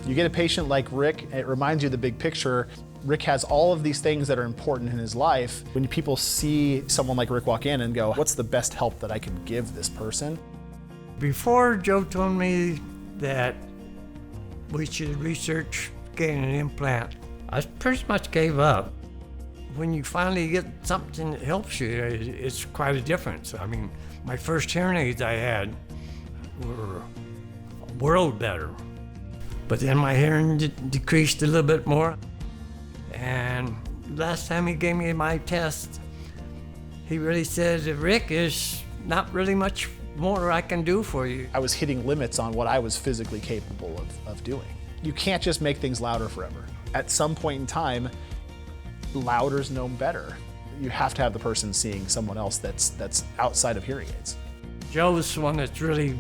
You get a patient like Rick, it reminds you of the big picture. Rick has all of these things that are important in his life. When people see someone like Rick walk in and go, what's the best help that I can give this person? Before Joe told me that we should research getting an implant, I pretty much gave up. When you finally get something that helps you, it's quite a difference. I mean, my first hearing aids I had were a world better. But then my hearing decreased a little bit more. And last time he gave me my test, he really said, Rick, there's not really much more I can do for you. I was hitting limits on what I was physically capable of doing. You can't just make things louder forever. At some point in time, louder's known better. You have to have the person seeing someone else that's outside of hearing aids. Joe was the one that's really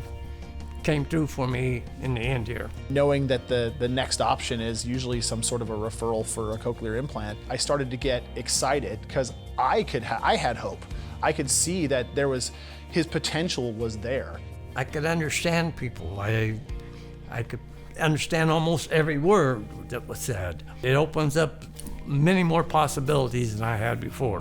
came through for me in the end here. Knowing that the next option is usually some sort of a referral for a cochlear implant, I started to get excited because I had hope. I could see that his potential was there. I could understand people. I could understand almost every word that was said. It opens up many more possibilities than I had before.